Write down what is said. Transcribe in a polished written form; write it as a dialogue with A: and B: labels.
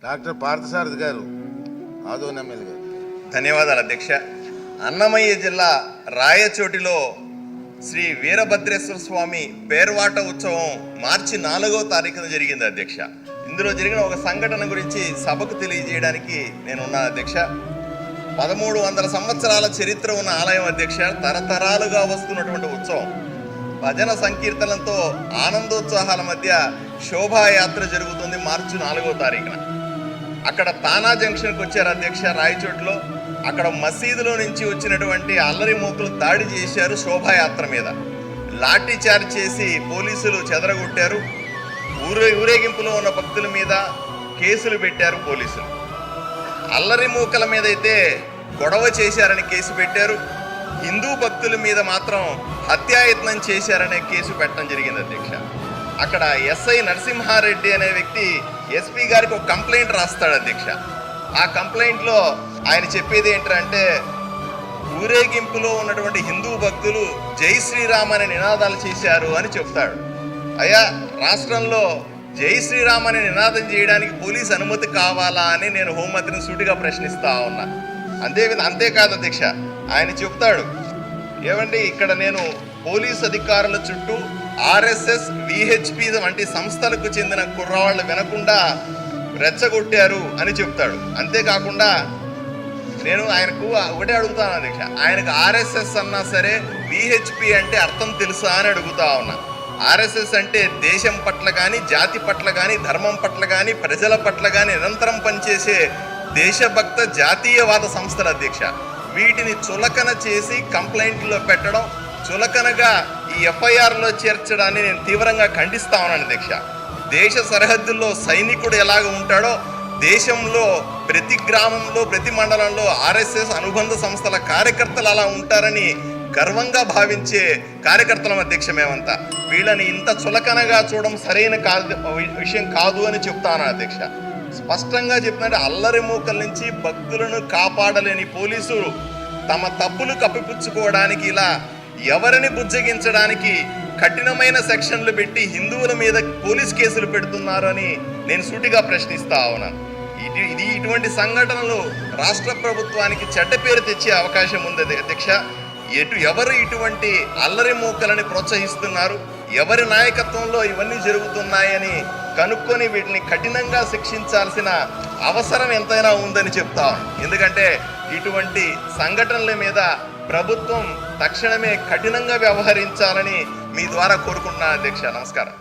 A: Doctor Parthasarathi గారు Adoni MLA గారు.
B: ధన్యవాదాలు అధ్యక్ష. అన్నమయ్య జిల్లా రాయచోటిలో శ్రీ వీరభద్రేశ్వర స్వామి పేర్వాట ఉత్సవం మార్చి 4వ తారీఖున జరిగింది అధ్యక్ష. ఇందులో జరిగిన ఒక సంఘటన గురించి సభకు తెలియజేయడానికి నేను ఉన్నాను అధ్యక్ష. 1300 సంవత్సరాల చరిత్ర ఉన్న ఆలయం అధ్యక్ష. తరతరాలుగా వస్తున్నటువంటి ఉత్సవం భజన సంకీర్తనలతో ఆనందోత్సాహాల మధ్య శోభాయాత్ర జరుగుతుంది మార్చి 4వ తారీఖున. అక్కడ తానా జంక్షన్కి వచ్చారు అధ్యక్ష రాయచోటిలో. అక్కడ మసీదులో నుంచి వచ్చినటువంటి అల్లరి మూకలు దాడి చేశారు శోభాయాత్ర మీద. లాఠీ చార్జ్ చేసి పోలీసులు చెదరగొట్టారు. ఊరేగింపులో ఉన్న భక్తుల మీద కేసులు పెట్టారు పోలీసులు. అల్లరి మూకల మీద అయితే గొడవ చేశారని కేసు పెట్టారు. హిందూ భక్తుల మీద మాత్రం హత్యాయత్నం చేశారనే కేసు పెట్టడం జరిగింది అధ్యక్ష. అక్కడ ఎస్ఐ నరసింహారెడ్డి అనే వ్యక్తి ఎస్పీ గారికి ఒక కంప్లైంట్ రాస్తాడు అధ్యక్ష. ఆ కంప్లైంట్లో ఆయన చెప్పేది ఏంటంటే, ఊరేగింపులో ఉన్నటువంటి హిందూ భక్తులు జై శ్రీరామ్ అనే నినాదాలు చేశారు అని చెప్తాడు. అయ్యా, రాష్ట్రంలో జై శ్రీరామ్ అనే నినాదం చేయడానికి పోలీస్ అనుమతి కావాలా అని నేను హోంమంత్రిని సూటిగా ప్రశ్నిస్తా ఉన్నా. అంతేకాదు అధ్యక్ష, ఆయన చెప్తాడు, ఏమండి ఇక్కడ నేను పోలీస్ అధికారుల చుట్టూ ఆర్ఎస్ఎస్ విహెచ్పి వంటి సంస్థలకు చెందిన కుర్రవాళ్ళు వినకుండా రెచ్చగొట్టారు అని చెప్తాడు. అంతేకాకుండా నేను ఆయనకు ఒకటే అడుగుతాను అధ్యక్ష, ఆయనకు ఆర్ఎస్ఎస్ అన్నా సరే విహెచ్పి అంటే అర్థం తెలుసా అని అడుగుతా ఉన్నా. ఆర్ఎస్ఎస్ అంటే దేశం పట్ల కానీ, జాతి పట్ల కానీ, ధర్మం పట్ల కానీ, ప్రజల పట్ల కానీ నిరంతరం పనిచేసే దేశభక్త జాతీయవాద సంస్థల అధ్యక్ష. వీటిని చులకన చేసి కంప్లైంట్లో పెట్టడం, చులకనగా ఈ ఎఫ్ఐఆర్లో చేర్చడాన్ని నేను తీవ్రంగా ఖండిస్తా ఉన్నాను అధ్యక్ష. దేశ సరిహద్దుల్లో సైనికుడు ఎలాగ ఉంటాడో దేశంలో ప్రతి గ్రామంలో ప్రతి మండలంలో ఆర్ఎస్ఎస్ అనుబంధ సంస్థల కార్యకర్తలు అలా ఉంటారని గర్వంగా భావించే కార్యకర్తల అధ్యక్ష మేమంతా. వీళ్ళని ఇంత చులకనగా చూడడం సరైన విషయం కాదు అని చెప్తాను అధ్యక్ష. స్పష్టంగా చెప్పినట్టు అల్లరి మూకల నుంచి భక్తులను కాపాడలేని పోలీసులు తమ తప్పులు కప్పిపుచ్చుకోవడానికి ఇలా ఎవరిని బుజ్జగించడానికి కఠినమైన సెక్షన్లు పెట్టి హిందువుల మీద పోలీస్ కేసులు పెడుతున్నారు అని నేను సూటిగా ప్రశ్నిస్తా ఉన్నాను. ఇటువంటి సంఘటనలు రాష్ట్ర ప్రభుత్వానికి చెడ్డ పేరు తెచ్చే అవకాశం ఉంది అధ్యక్ష. ఎవరు ఇటువంటి అల్లరి మూకలని ప్రోత్సహిస్తున్నారు, ఎవరి నాయకత్వంలో ఇవన్నీ జరుగుతున్నాయని కనుక్కొని వీటిని కఠినంగా శిక్షించాల్సిన అవసరం ఎంతైనా ఉందని చెప్తాను. ఎందుకంటే ఇటువంటి సంఘటనల మీద ప్రభుత్వం తక్షణమే కఠినంగా వ్యవహరించాలని మీ ద్వారా కోరుకుంటున్నాను అధ్యక్ష. నమస్కారం.